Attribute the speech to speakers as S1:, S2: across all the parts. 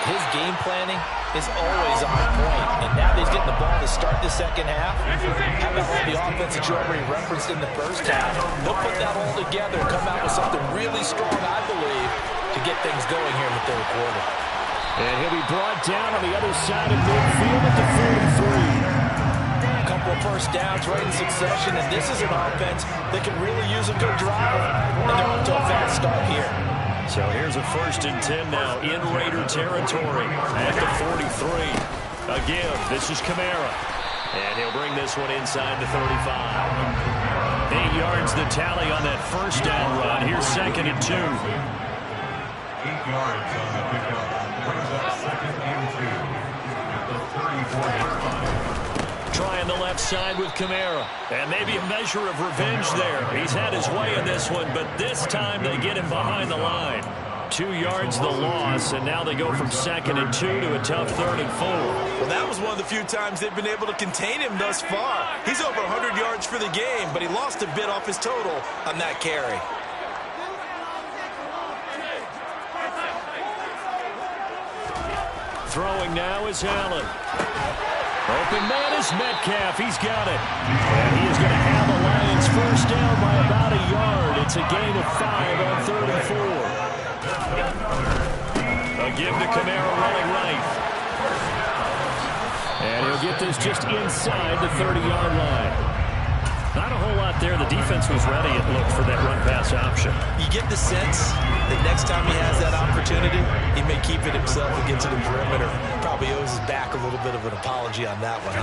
S1: His game planning is always on point, and now he's getting the ball to start the second half. How about all the offense that you already referenced in the first half? They'll put that all together and come out with something really strong, I believe, to get things going here in the third quarter.
S2: And he'll be brought down on the other side of midfield at the 43.
S1: A couple of first downs right in succession, and this is an offense that can really use a good drive, and they're off to a fast start here.
S2: So here's a 1st and 10 now in Raider territory at the 43. Again, this is Kamara. And he'll bring this one inside the 35. 8 yards the tally on that first down run. Here's 2nd and 2.
S3: 8 yards on the pickup. Brings up 2nd and 2 at the 34-yard line.
S2: Trying the left side with Kamara. And maybe a measure of revenge there. He's had his way in this one, but this time they get him behind the line. 2 yards the loss, and now they go from 2nd and 2 to a tough 3rd and 4.
S1: Well, that was one of the few times they've been able to contain him thus far. He's over 100 yards for the game, but he lost a bit off his total on that carry.
S2: Throwing now is Allen. Open man is Metcalf. He's got it. And he is going to have the Lions first down by about a yard. It's a gain of 5 on 3rd and 4. A give to Kamara running right. And he'll get this just inside the 30-yard line. Not a whole lot there. The defense was ready, it looked, for that run-pass option.
S1: You get the sense that next time he has that opportunity, he may keep it himself and get to the perimeter. Probably owes his back a little bit of an apology on that one.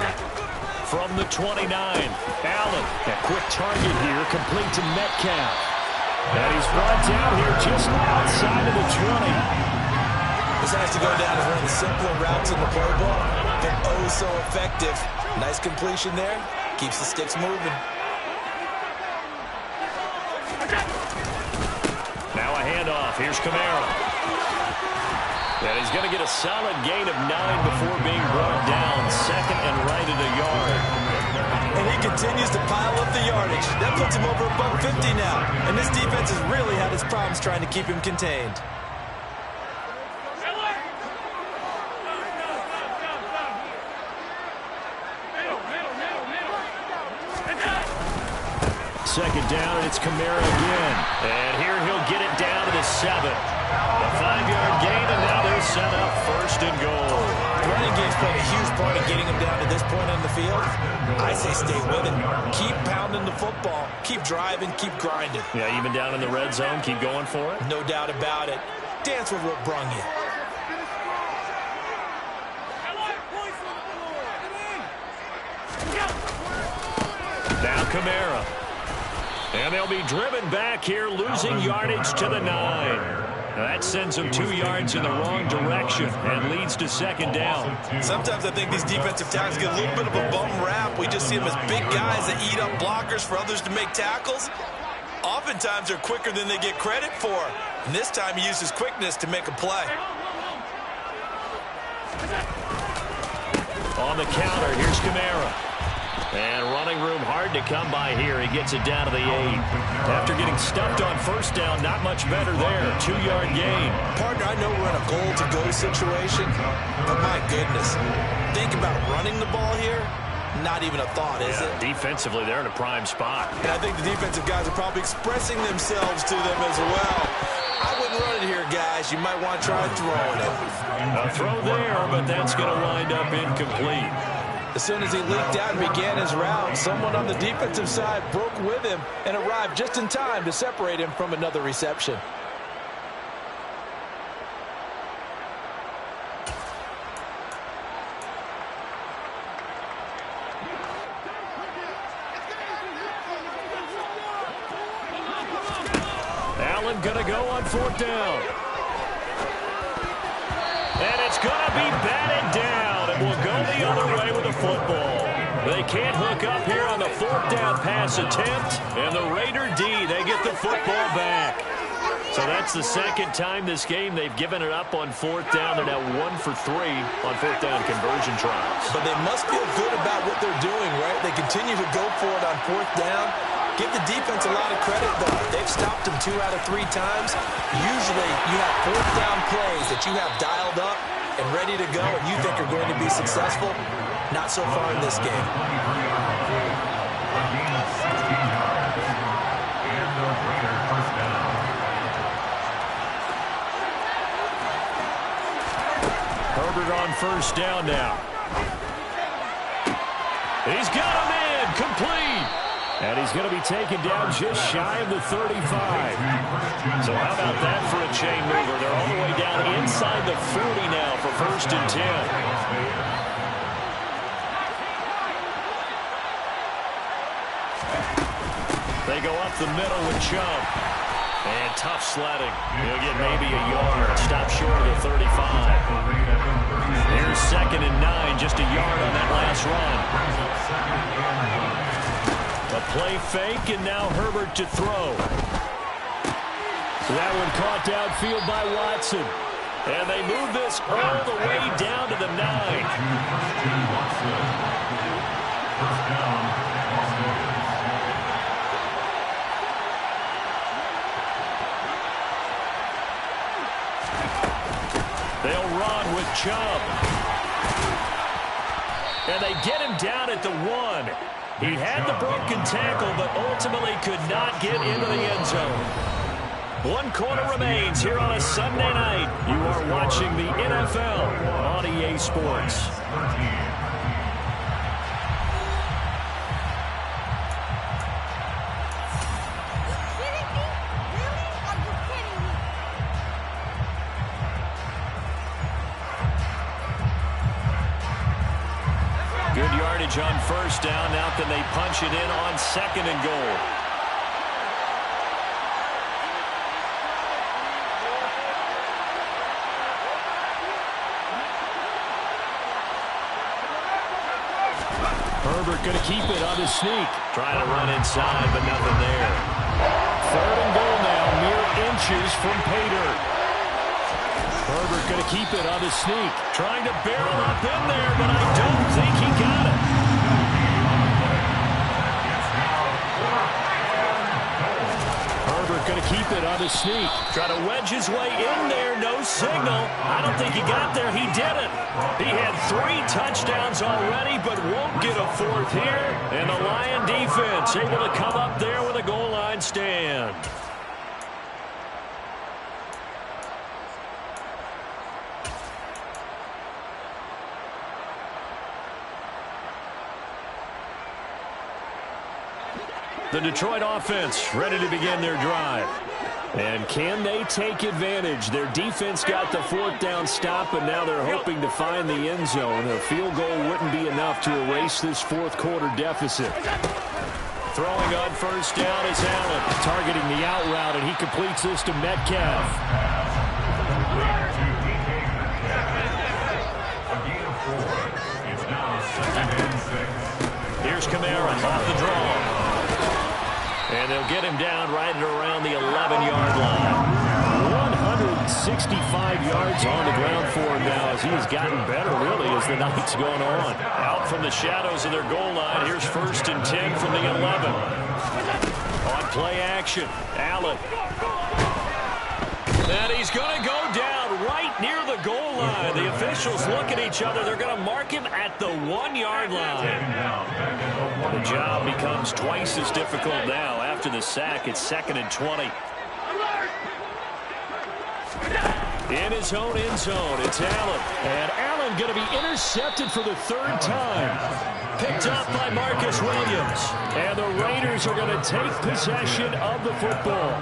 S2: From the 29, Allen. A quick target here, complete to Metcalf. And he's brought down here just outside of the 20.
S1: This has to go down as one of the simpler routes in the playbook, but oh so effective. Nice completion there. Keeps the sticks moving.
S2: Now a handoff. Here's Kamara. And he's going to get a solid gain of 9 before being brought down. 2nd and right at a yard.
S1: And he continues to pile up the yardage. That puts him over above 50 now. And this defense has really had its problems trying to keep him contained.
S2: Second down, and it's Kamara again. And here he'll get it down to the 7. A 5-yard gain, and now they're set up 1st and goal.
S1: The running game's played a huge part in getting him down to this point on the field. I say stay with it. Keep pounding the football. Keep driving. Keep grinding.
S2: Yeah, even down in the red zone, keep going for it.
S1: No doubt about it. Dance with what brung you.
S2: Now Kamara. And they'll be driven back here, losing yardage to the 9. Now that sends them 2 yards in the wrong direction and leads to 2nd down.
S1: Sometimes I think these defensive tackles get a little bit of a bum rap. We just see them as big guys that eat up blockers for others to make tackles. Oftentimes they're quicker than they get credit for. And this time he used his quickness to make a play.
S2: On the counter, here's Kamara. And running room hard to come by here. He gets it down to the 8. After getting stuffed on first down, not much better there. 2-yard gain.
S1: Partner, I know we're in a goal-to-go situation, but my goodness, think about running the ball here. Not even a thought, is it?
S2: Defensively, they're in a prime spot.
S1: And I think the defensive guys are probably expressing themselves to them as well. I wouldn't run it here, guys. You might want to try throwing it.
S2: A throw there, but that's going to wind up incomplete.
S1: As soon as he leaked out and began his route, someone on the defensive side broke with him and arrived just in time to separate him from another reception.
S2: Allen going to go on 4th down. And it's going to be batted down, and will go the other way with the football. They can't hook up here on the 4th down pass attempt, and the Raider D, they get the football back. So that's the 2nd time this game they've given it up on 4th down. They're now 1 for 3 on 4th down conversion tries.
S1: But they must feel good about what they're doing, right? They continue to go for it on 4th down. Give the defense a lot of credit, though. They've stopped them 2 out of 3 times. Usually, you have 4th down plays that you have dialed up, and ready to go and you think are going to be successful? Not so far in this game.
S2: Herbert on first down now. He's got him in, complete. And he's going to be taken down just shy of the 35. So how about that for a chain mover? They're all the way down inside the 40 now for 1st and 10. They go up the middle with Chubb. And tough sledding. He'll get maybe a yard. Stop short of the 35. Here's 2nd and 9. Just a yard on that last run. A play fake, and now Herbert to throw. That one caught downfield by Watson. And they move this all the way down to the 9.
S3: First down.
S2: They'll run with Chubb. And they get him down at the 1. He had the broken tackle, but ultimately could not get into the end zone. 1 quarter remains here on a Sunday night. You are watching the NFL on EA Sports. Good yardage on first down. Now can they punch it in on 2nd and goal? Herbert going to keep it on his sneak. Trying to run inside, but nothing there. 3rd and goal now, mere inches from pay dirt. Herbert going to keep it on his sneak. Trying to barrel up in there, but I don't think he got it. Herbert going to keep it on his sneak. Try to wedge his way in there. No signal. I don't think he got there. He didn't. He had 3 touchdowns already, but won't get a 4th here. And the Lion defense able to come up there with a goal line stand. The Detroit offense ready to begin their drive. And can they take advantage? Their defense got the 4th down stop, and now they're hoping to find the end zone. A field goal wouldn't be enough to erase this 4th quarter deficit. Throwing on first down is Allen, targeting the out route, and he completes this to Metcalf. Here's Kamara off the draw. And they'll get him down right at around the 11-yard line. 165 yards on the ground for him now as he has gotten better, really, as the night's gone on. Out from the shadows of their goal line, here's 1st and 10 from the 11. On play action, Allen. And he's going to go down right near the goal line. The officials look at each other. They're going to mark him at the 1-yard line. The job becomes twice as difficult now. After the sack, it's 2nd and 20. In his own end zone, it's Allen. And Allen going to be intercepted for the 3rd time. Picked up by Marcus Williams. And the Raiders are going to take possession of the football.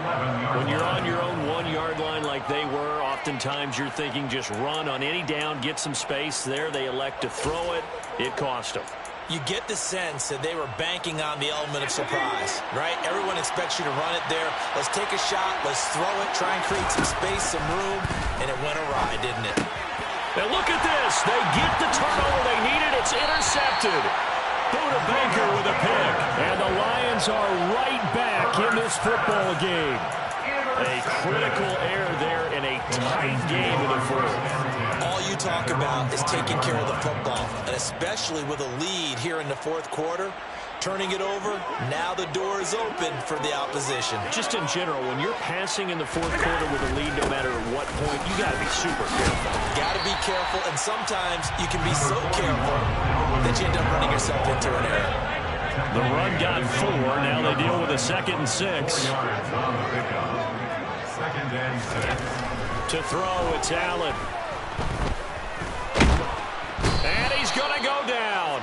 S2: When you're on your own 1-yard line like they were, oftentimes you're thinking just run on any down, get some space. There they elect to throw it. It cost them.
S1: You get the sense that they were banking on the element of surprise, right? Everyone expects you to run it there. Let's take a shot. Let's throw it. Try and create some space, some room. And it went awry, didn't it?
S2: Now look at this. They get the turnover they needed. It's intercepted. Buda Baker with a pick. And the Lions are right back in this football game. A critical error there in a tight game in the 4th.
S1: All you talk about is taking care of the football, and especially with a lead here in the 4th quarter. turning it over. Now the door is open for the opposition.
S2: Just in general, when you're passing in the fourth quarter with a lead, no matter at what point, you got to be super careful.
S1: Got to be careful, and sometimes you can be so careful that you end up running yourself into an error.
S2: The run got 4. Now they deal with a 2nd and 6. To throw, it's Allen. And he's going to go down.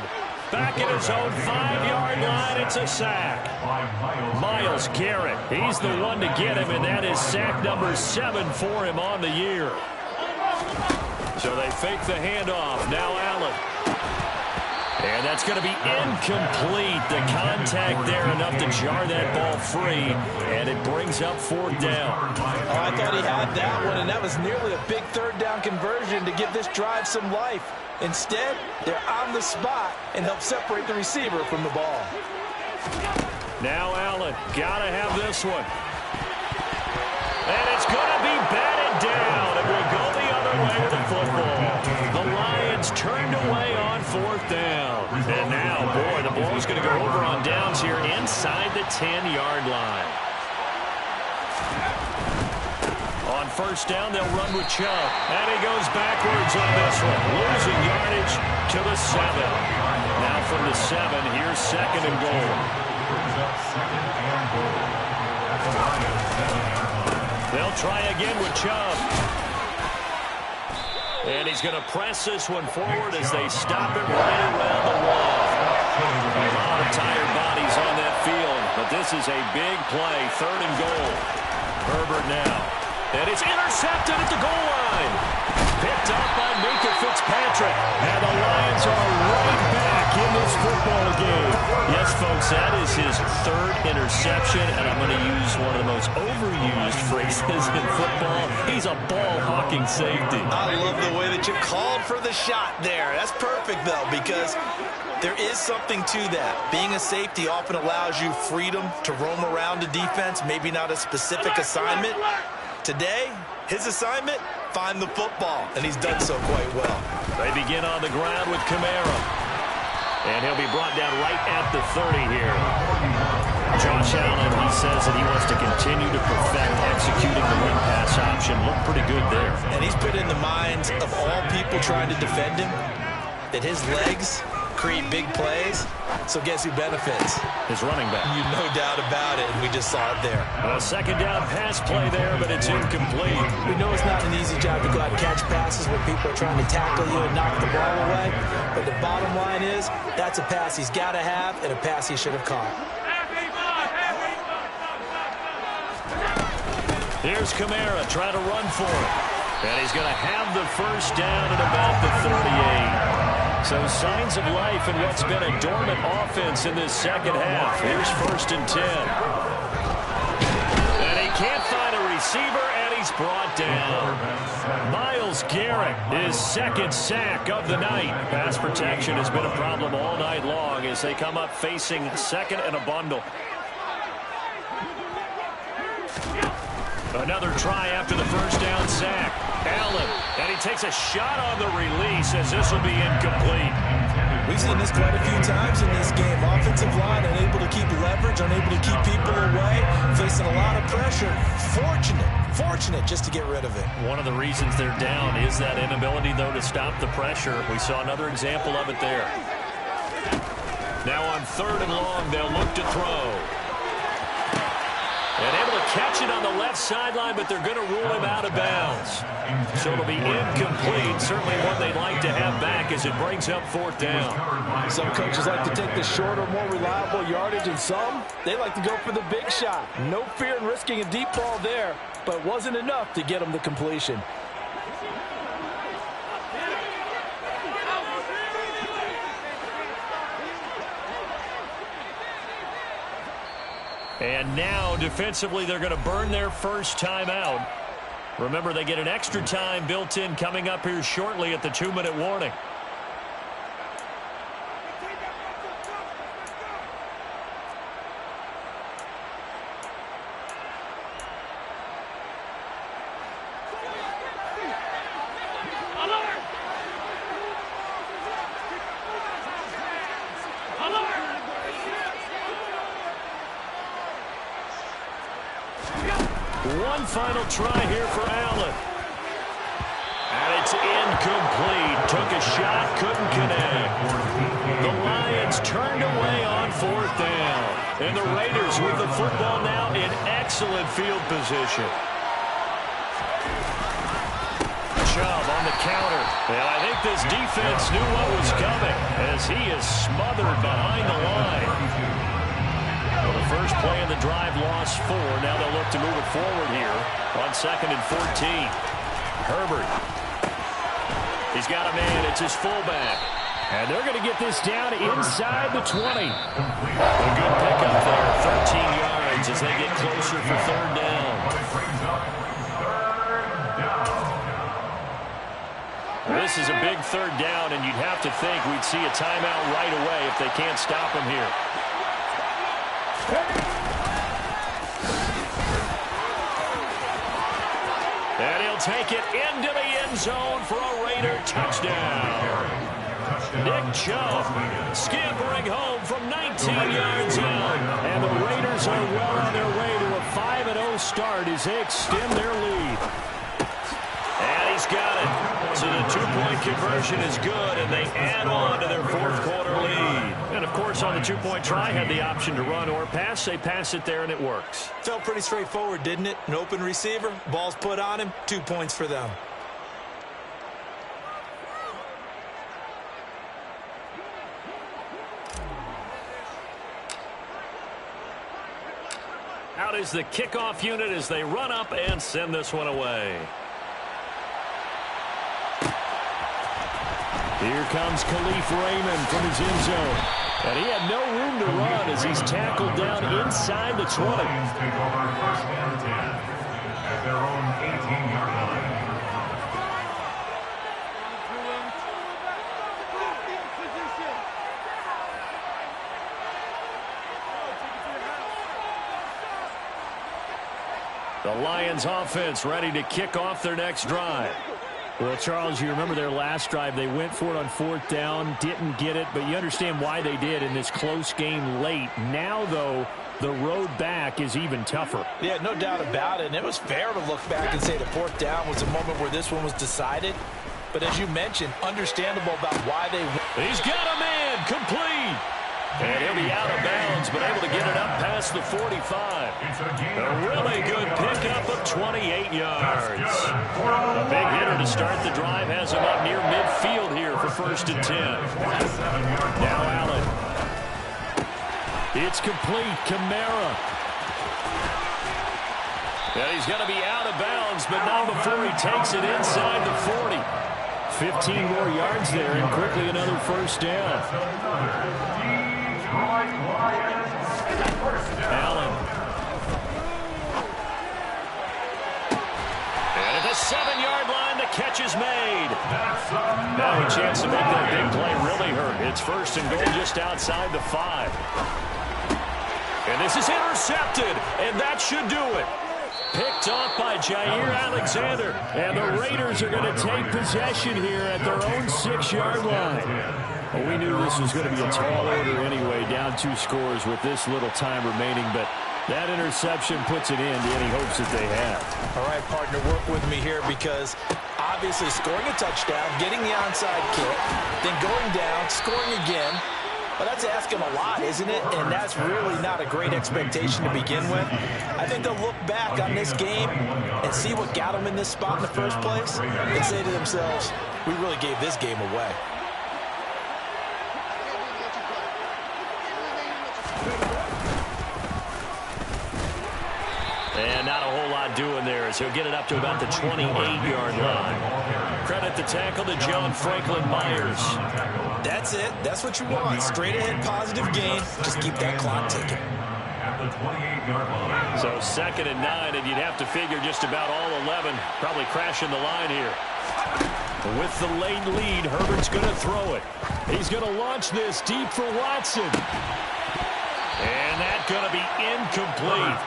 S2: Back at his own 5-yard line, it's a sack. Myles Garrett, he's the one to get him, and that is sack number 7 for him on the year. So they fake the handoff. Now Allen. And that's going to be incomplete. The contact there enough to jar that ball free, and it brings up 4th down.
S1: Oh, I thought he had that one, and that was nearly a big 3rd down conversion to give this drive some life. Instead, they're on the spot and help separate the receiver from the ball.
S2: Now Allen, got to have this one. And it's going to be batted down. It will go the other way with the football. The Lions turned away on 4th down. And now, boy, the ball's going to go over on downs here inside the 10-yard line. On 1st down, they'll run with Chubb. And he goes backwards on this one. Losing yardage to the 7. Now from the 7, here's 2nd and goal. They'll try again with Chubb. And he's going to press this one forward as they stop it right around the wall. A lot of tired bodies on that field, but this is a big play. 3rd and goal. Herbert now. And it's intercepted at the goal line. Picked up by Minka Fitzpatrick. And the Lions are right back in this football game. Yes, folks, that is his 3rd interception, and I'm going to use one of the most overused phrases in football. He's a ball-hawking safety.
S1: I love the way that you called for the shot there. That's perfect, though, because there is something to that. Being a safety often allows you freedom to roam around the defense, maybe not a specific assignment. Today, his assignment, find the football, and he's done so quite well.
S2: They begin on the ground with Kamara. And he'll be brought down right at the 30 here. Josh Allen, he says that he wants to continue to perfect executing the run-pass option. Looked pretty good there.
S1: And he's put in the minds of all people trying to defend him that his legs create big plays. So guess who benefits?
S2: His running back.
S1: You no doubt about it, and we just saw it there.
S2: A 2nd down pass play there, but it's incomplete.
S1: We know it's not an easy job to go out and catch passes when people are trying to tackle you and knock the ball away. But the bottom line is, that's a pass he's got to have and a pass he should have caught.
S2: Here's Kamara trying to run for it. And he's going to have the 1st down at about the 38. So signs of life in what's been a dormant offense in this 2nd half. Here's 1st and 10. And he can't find a receiver, and he's brought down. Myles Garrett, his 2nd sack of the night. Pass protection has been a problem all night long as they come up facing 2nd and a bundle. Another try after the 1st down sack. Allen, and he takes a shot on the release as this will be incomplete.
S1: We've seen this quite a few times in this game. Offensive line unable to keep leverage, unable to keep people away, facing a lot of pressure. Fortunate just to get rid of it.
S2: One of the reasons they're down is that inability, though, to stop the pressure. We saw another example of it there. Now on 3rd and long, they'll look to throw. And able to catch it on the left sideline, but they're going to rule him out of bounds. So it'll be incomplete. Certainly one they'd like to have back as it brings up 4th down.
S1: Some coaches like to take the shorter, more reliable yardage, and some, they like to go for the big shot. No fear in risking a deep ball there, but it wasn't enough to get them the completion.
S2: And now, defensively, they're going to burn their 1st time out. Remember, they get an extra time built in coming up here shortly at the 2-minute warning. final try here for Allen. And it's incomplete. Took a shot, couldn't connect. The Lions turned away on 4th down. And the Raiders with the football now in excellent field position. Chubb on the counter. And I think this defense knew what was coming as he is smothered behind the line. Well, the first play of the drive lost 4. Now they'll look to move it forward here on 2nd and 14. Herbert. He's got a man. It's his fullback. And they're going to get this down inside the 20. A good pickup there, 13 yards as they get closer for 3rd down. This is a big 3rd down, and you'd have to think we'd see a timeout right away if they can't stop him here. And he'll take it into the end zone for a Raider touchdown. Nick Chubb scampering home from 19 yards out. And the Raiders are well on their way to a 5-0 start as they extend their lead. And he's got it. So the 2-point conversion is good, and they add on to their 4th quarter lead. And, of course, on the 2-point try, had the option to run or pass. They pass it there, and it works.
S1: Felt pretty straightforward, didn't it? An open receiver, ball's put on him, 2 points for them.
S2: Out is the kickoff unit as they run up and send this one away. Here comes Khalif Raymond from his end zone. And he had no room to run as he's tackled down inside the 20.
S3: Take over 1st and 10 at their own 18-yard line.
S2: The Lions offense ready to kick off their next drive. Well, Charles, you remember their last drive. They went for it on 4th down, didn't get it, but you understand why they did in this close game late. Now, though, the road back is even tougher.
S1: Yeah, no doubt about it. And it was fair to look back and say the 4th down was the moment where this one was decided. But as you mentioned, understandable about why they...
S2: He's got a man, complete. And he'll be out of bounds, but able to get it up past the 45. A really good pickup of 28 yards. A big hitter to start the drive has him up near midfield here for 1st and 10. Now Allen. It's complete. Kamara. And he's going to be out of bounds, but not before he takes it inside the 40. 15 more yards there, and quickly another 1st down. Allen. And at the 7-yard line, the catch is made. Now a chance to make that big play really hurt. It's 1st and goal just outside the 5. And this is intercepted, and that should do it. Picked off by Jair Alexander. And the Raiders are going to take possession here at their own 6-yard line. Well, we knew this was going to be a tall order anyway, down 2 scores with this little time remaining, but that interception puts an end to any hopes that they have.
S1: All right, partner, work with me here because obviously scoring a touchdown, getting the onside kick, then going down, scoring again. Well, that's asking a lot, isn't it? And that's really not a great expectation to begin with. I think they'll look back on this game and see what got them in this spot in the first place and say to themselves, we really gave this game away.
S2: And not a whole lot doing there as he'll get it up to about the 28-yard line. Credit the tackle to John Franklin Myers.
S1: That's it. That's what you want. Straight ahead positive gain. Just keep that clock ticking.
S2: So 2nd and 9, and you'd have to figure just about all 11 probably crashing the line here. With the late lead, Herbert's going to throw it. He's going to launch this deep for Watson. And that's going to be incomplete.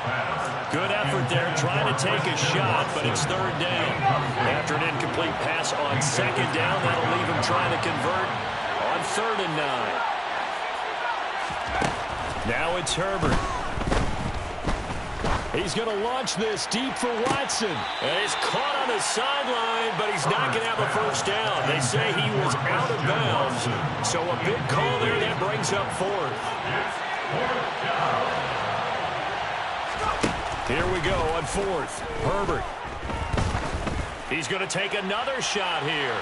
S2: Good effort there trying to take a shot, but it's 3rd down. After an incomplete pass on 2nd down, that'll leave him trying to convert on 3rd and 9. Now it's Herbert. He's going to launch this deep for Watson. And he's caught on the sideline, but he's not going to have a first down. They say he was out of bounds. So a big call there that brings up fourth. Here we go on fourth. Herbert. He's going to take another shot here.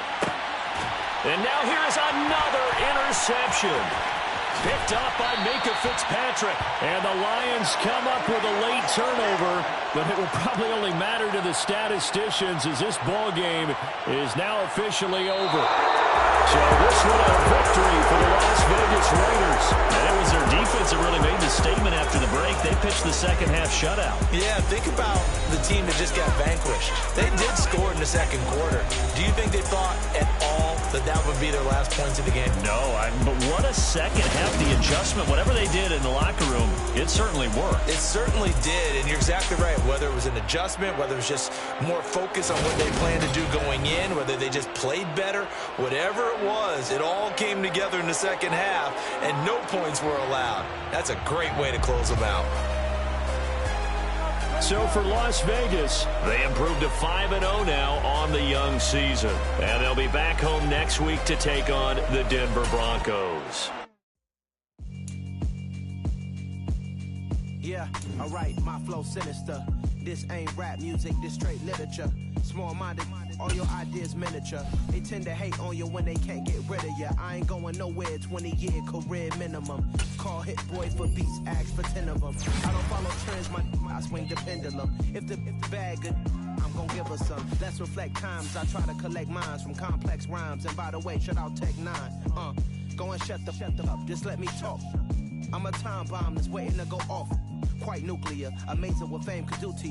S2: And now here's another interception. Picked up by Minka Fitzpatrick. And the Lions come up with a late turnover, but it will probably only matter to the statisticians as this ball game is now officially over. So this one a victory for the Las Vegas Raiders.
S4: And it was their defense that really made the statement after the break. They pitched the second half shutout.
S1: Yeah, think about the team that just got vanquished. They did score in the second quarter. Do you think they thought at all that that would be their last points of the game?
S4: No, but what a second half. The adjustment, whatever they did in the locker room, it certainly worked.
S1: It certainly did, and you're exactly right. Whether it was an adjustment, whether it was just more focus on what they planned to do going in, whether they just played better, whatever it was, it all came together in the second half, and no points were allowed. That's a great way to close them out.
S2: So for Las Vegas,
S4: they improved to 5-0 now on the young season. And they'll be back home next week to take on the Denver Broncos.
S5: Yeah, alright, my flow sinister. This ain't rap music, this straight literature. Small-minded, all your ideas miniature. They tend to hate on you when they can't get rid of you. I ain't going nowhere, 20-year career minimum. Call Hit Boy for beats, ask for 10 of them. I don't follow trends, I swing the pendulum. If the bag good, I'm gonna give her some. Let's reflect times, I try to collect minds from complex rhymes. And by the way, shout out Tech 9. Go and shut the up, just let me talk. I'm a time bomb that's waiting to go off. Quite nuclear, amazing what fame could do to you.